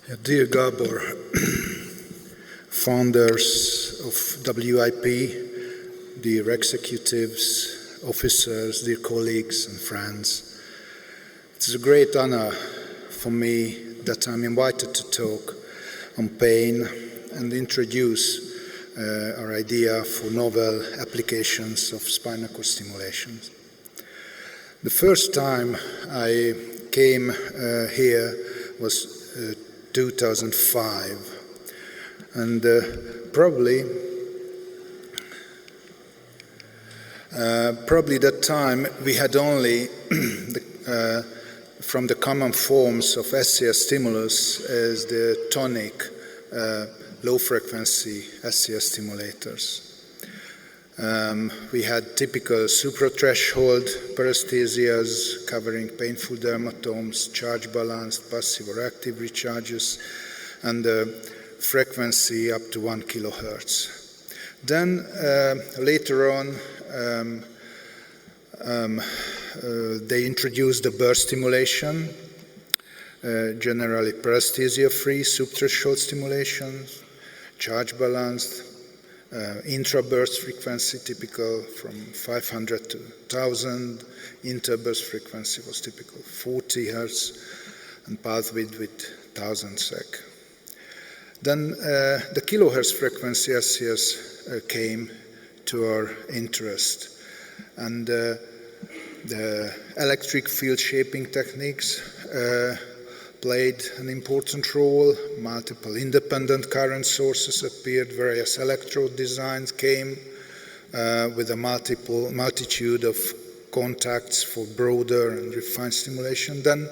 Dear Gabor, founders of WIP, dear executives, officers, dear colleagues and friends, it's a great honor for me that I'm invited to talk on pain and introduce our idea for novel applications of spinal cord stimulation. The first time I came here was 2005, and probably that time we had only from the common forms of SCS stimulus as the tonic low-frequency SCS stimulators. We had typical suprathreshold paresthesias covering painful dermatomes, charge-balanced, passive or active recharges, and frequency up to 1 kilohertz. Then later on, they introduced the burst stimulation, generally paresthesia-free subthreshold stimulation, charge-balanced, intraburst frequency typical from 500 to 1000, interburst frequency was typical 40 Hertz, and path width with 1000 sec. Then the kilohertz frequency SCS came to our interest, and the electric field shaping techniques played an important role. Multiple independent current sources appeared, various electrode designs came with a multitude of contacts for broader and refined stimulation. Then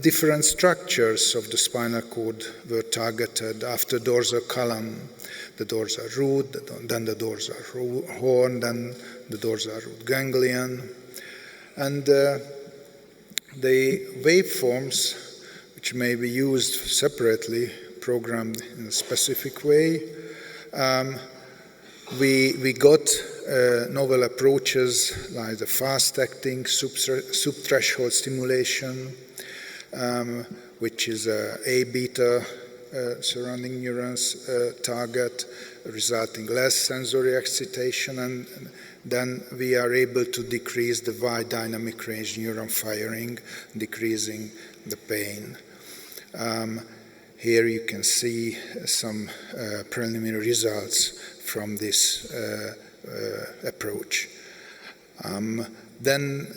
different structures of the spinal cord were targeted after dorsal column. The dorsal root, then the dorsal horn, then the dorsal root ganglion. And the waveforms, which may be used separately, programmed in a specific way. We got novel approaches like the fast-acting subthreshold stimulation, which is A-beta surrounding neurons target, resulting less sensory excitation, and then we are able to decrease the wide dynamic range neuron firing, decreasing the pain. Here you can see some preliminary results from this approach. Then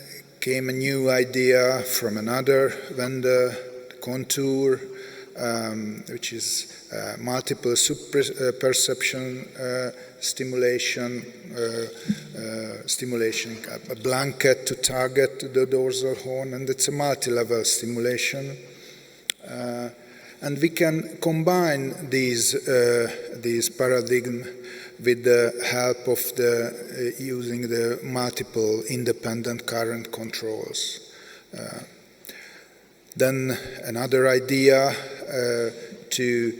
came a new idea from another vendor, Contour, which is multiple perception stimulation, a blanket to target the dorsal horn, and it's a multi-level stimulation. And we can combine these paradigms with the help of using the multiple independent current controls. Then another idea to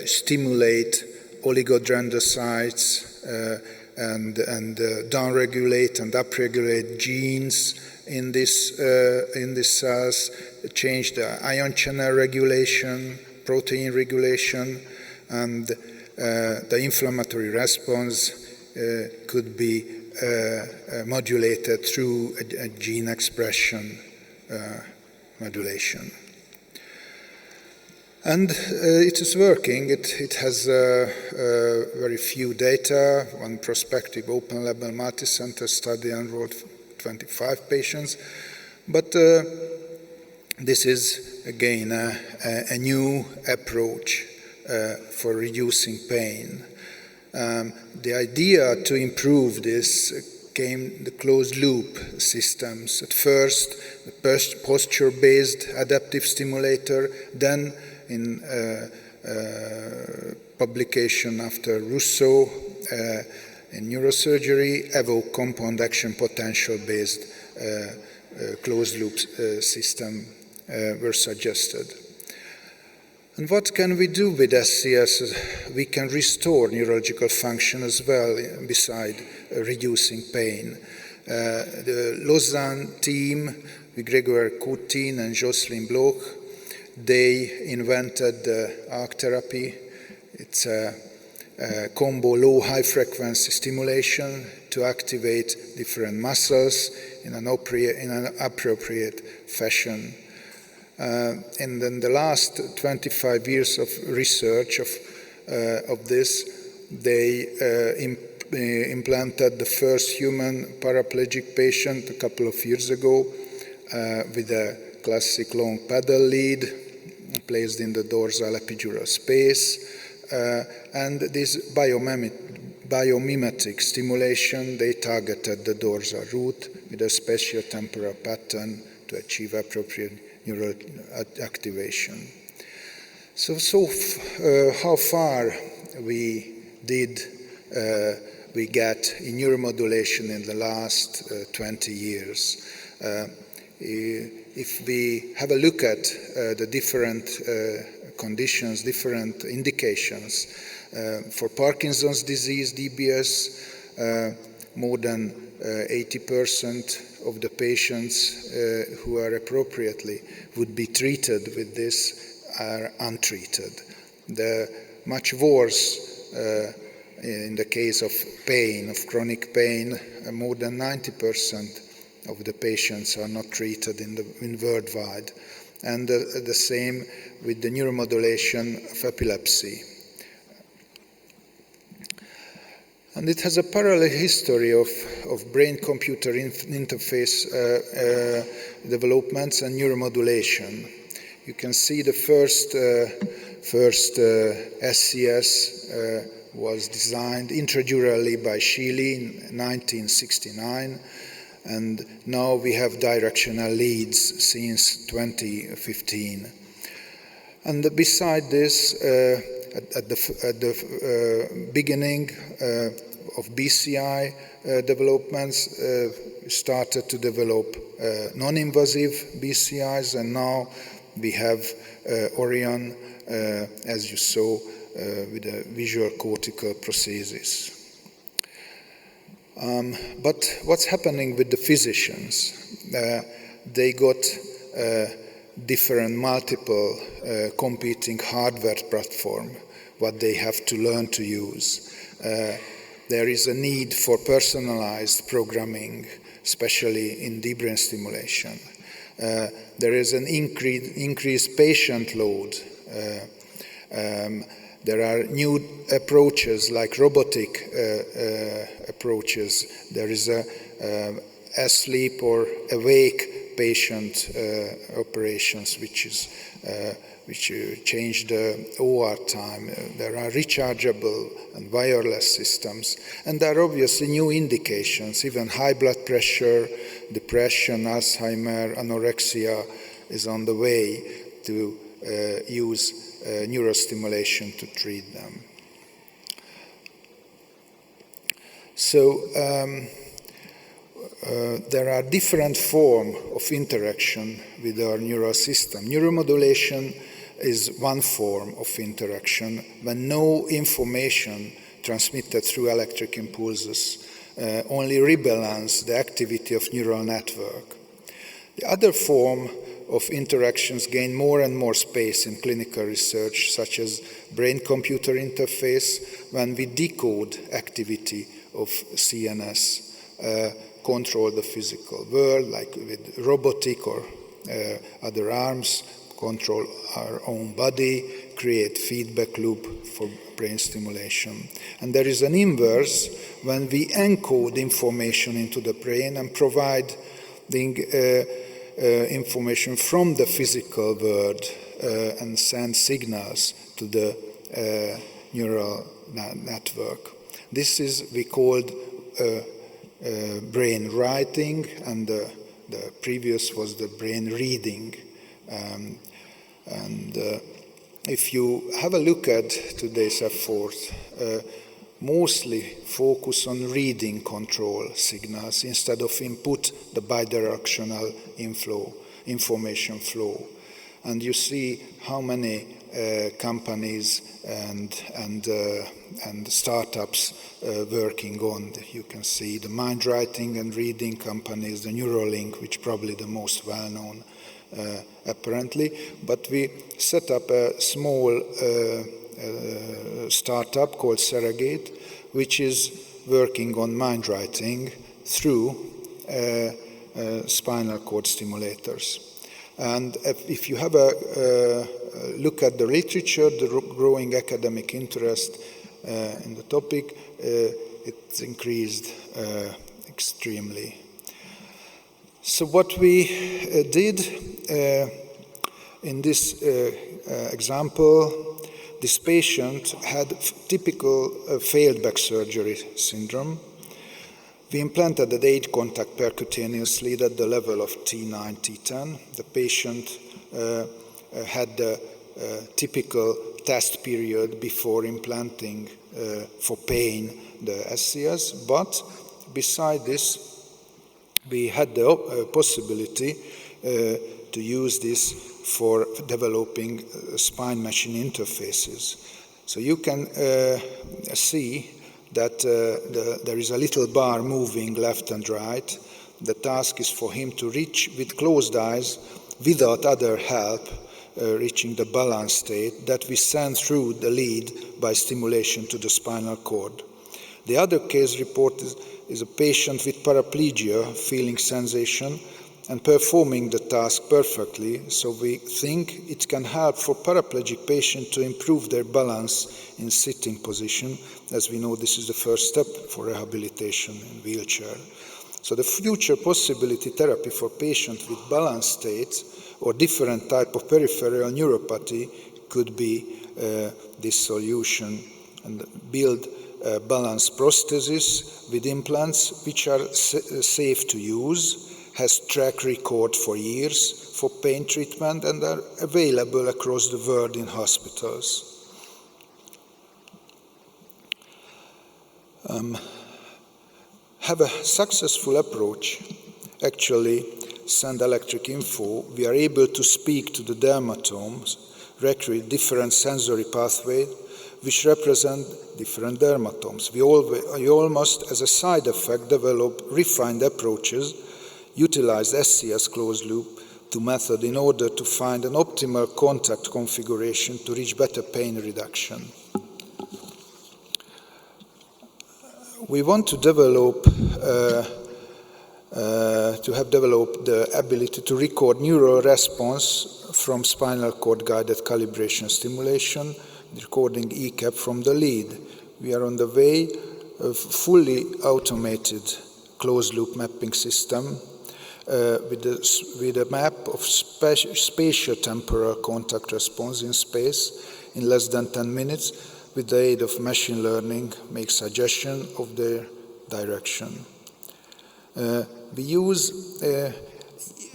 stimulate oligodendrocytes and downregulate and upregulate genes in this cells, change the ion channel regulation, protein regulation, and the inflammatory response could be modulated through a gene expression modulation. And it is working. It has very few data. One prospective open-label multi-center study enrolled 25 patients. But this is, again, a new approach for reducing pain. The idea to improve this came the closed-loop systems. At first, the posture-based adaptive stimulator, then in publication after Rousseau in neurosurgery, evoke compound action potential-based closed-loop system were suggested. And what can we do with SCS? We can restore neurological function as well, beside reducing pain. The Lausanne team, with Grégoire Courtine and Jocelyn Bloch, They invented the ARC therapy. It's a combo low-high frequency stimulation to activate different muscles in an appropriate fashion. And then the last 25 years of research of this, they implanted the first human paraplegic patient a couple of years ago with a classic long paddle lead placed in the dorsal epidural space. And this biomimetic stimulation, they targeted the dorsal root with a special temporal pattern to achieve appropriate neural activation. So how far we get in neuromodulation in the last 20 years. If we have a look at the different conditions, different indications, for Parkinson's disease, DBS, more than 80% of the patients who are appropriately would be treated with this are untreated. The much worse in the case of pain, of chronic pain, more than 90% of the patients are not treated in worldwide. And the same with the neuromodulation of epilepsy. And it has a parallel history of brain-computer interface developments and neuromodulation. You can see the first SCS was designed intradurally by Sheely in 1969, and now we have directional leads since 2015. And beside this, at the beginning of BCI developments, started to develop non-invasive BCIs, and now we have Orion, as you saw, with a visual cortical prosthesis. But what's happening with the physicians? They got different multiple competing hardware platform, what they have to learn to use. There is a need for personalized programming, especially in deep brain stimulation. There is an increased patient load. There are new approaches like robotic approaches. There is a asleep or awake patient operations, which change the OR time. There are rechargeable and wireless systems. And there are obviously new indications, even high blood pressure, depression, Alzheimer, anorexia is on the way to use neurostimulation to treat them. So there are different forms of interaction with our neural system. Neuromodulation is one form of interaction when no information transmitted through electric impulses only rebalance the activity of neural network. The other form of interactions gain more and more space in clinical research, such as brain-computer interface, when we decode activity of CNS, control the physical world, like with robotic or other arms, control our own body, create feedback loop for brain stimulation. And there is an inverse when we encode information into the brain and provide the information from the physical world and send signals to the neural network. This is we called brain writing, and the previous was the brain reading. If you have a look at today's effort, mostly focus on reading control signals instead of input the bidirectional information flow. And you see how many companies and startups working on. You can see the mind writing and reading companies, the Neuralink, which probably the most well-known apparently, but we set up a small startup called Surrogate, which is working on mind writing through spinal cord stimulators. And if you have a look at the literature, the growing academic interest in the topic, it's increased extremely. So what we did in this example, this patient had typical failed back surgery syndrome. We implanted an 8-contact percutaneous lead at the level of T9, T10. The patient had the typical test period before implanting for pain the SCS, but beside this, we had the possibility to use this for developing spine-machine interfaces. So you can see that there is a little bar moving left and right. The task is for him to reach with closed eyes, without other help, reaching the balance state that we send through the lead by stimulation to the spinal cord. The other case report is a patient with paraplegia, feeling sensation and performing the task perfectly, so we think it can help for paraplegic patients to improve their balance in sitting position. As we know, this is the first step for rehabilitation in wheelchair. So the future possibility therapy for patients with balance states or different type of peripheral neuropathy could be this solution, and build balance prosthesis with implants which are safe to use, has track record for years for pain treatment, and are available across the world in hospitals. Have a successful approach, actually send electric info, we are able to speak to the dermatomes, recreate different sensory pathways which represent different dermatomes. We almost, as a side effect, develop refined approaches, utilize SCS closed loop to method in order to find an optimal contact configuration to reach better pain reduction. We want to develop, have developed the ability to record neural response from spinal cord guided calibration stimulation, recording ECAP from the lead. We are on the way of fully automated closed loop mapping system with a map of spatio-temporal contact response in space in less than 10 minutes, with the aid of machine learning, make suggestion of their direction. We use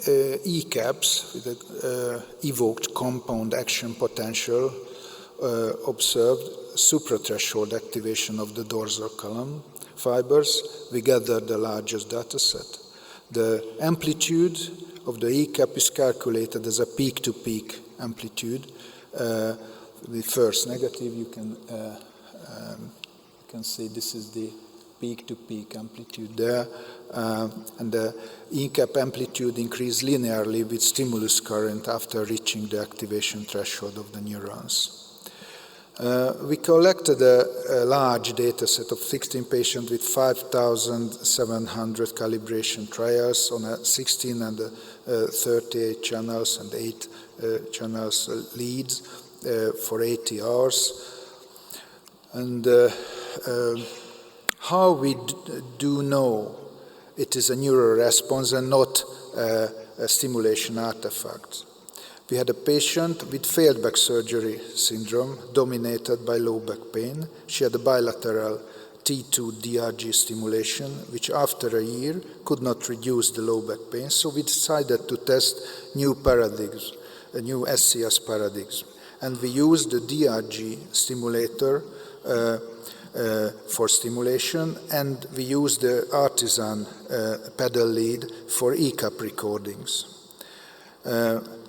ECAPs with evoked compound action potential, observed suprathreshold activation of the dorsal column fibers. We gather the largest data set. The amplitude of the ECAP is calculated as a peak-to-peak amplitude. The first negative, you can see this is the peak-to-peak amplitude there, and the ECAP amplitude increased linearly with stimulus current after reaching the activation threshold of the neurons. We collected a large data set of 16 patients with 5,700 calibration trials on 16 and 38 channels and 8 channels leads for 80 hours. And how we do know it is a neural response and not a stimulation artifact. We had a patient with failed back surgery syndrome dominated by low back pain. She had a bilateral T2 DRG stimulation, which after a year could not reduce the low back pain. So we decided to test new paradigms, a new SCS paradigms. And we used the DRG stimulator for stimulation, and we used the artisan pedal lead for ECAP recordings.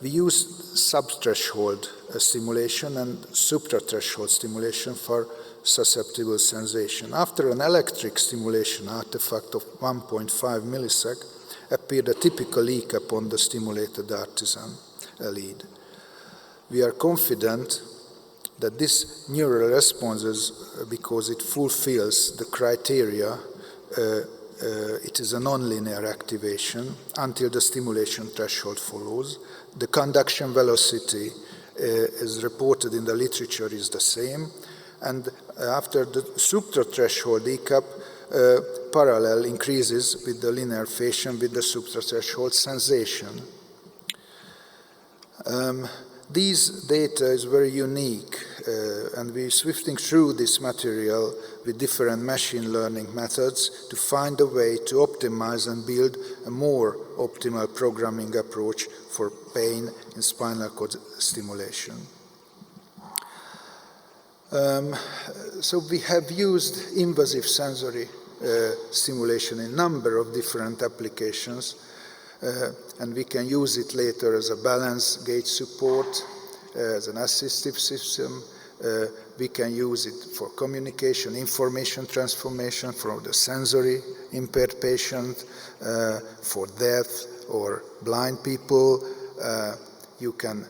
We used subthreshold stimulation and suprathreshold stimulation for susceptible sensation. After an electric stimulation artifact of 1.5 millisecond appeared a typical ECAP on the stimulated artisan lead. We are confident that this neural responses, because it fulfills the criteria, it is a nonlinear activation until the stimulation threshold follows. The conduction velocity as reported in the literature is the same, and after the suprathreshold ECAP, parallel increases with the linear phase with the suprathreshold sensation. These data is very unique, and we're sifting through this material with different machine learning methods to find a way to optimize and build a more optimal programming approach for pain in spinal cord stimulation. So we have used invasive sensory stimulation in a number of different applications, and we can use it later as a balance gauge support, as an assistive system. We can use it for communication, information transformation from the sensory impaired patient, for deaf or blind people. We can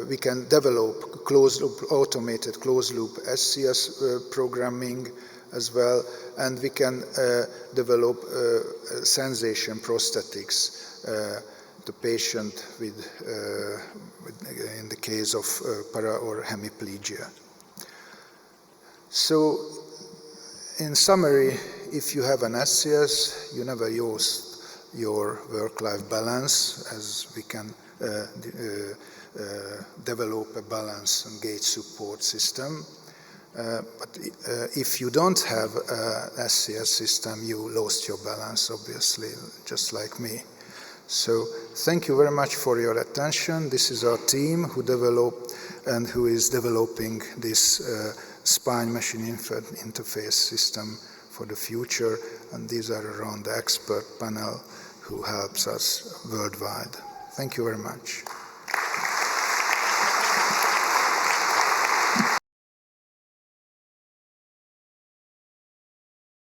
we can develop automated closed-loop SCS programming as well, and we can develop sensation prosthetics to patient with in the case of para or hemiplegia. So, in summary, if you have an SCS, you never use your work-life balance, as we can develop a balance and gauge support system. But if you don't have an SCS system, you lost your balance, obviously, just like me. So thank you very much for your attention. This is our team who developed and who is developing this spine-machine interface system for the future, and these are around the expert panel who helps us worldwide. Thank you very much.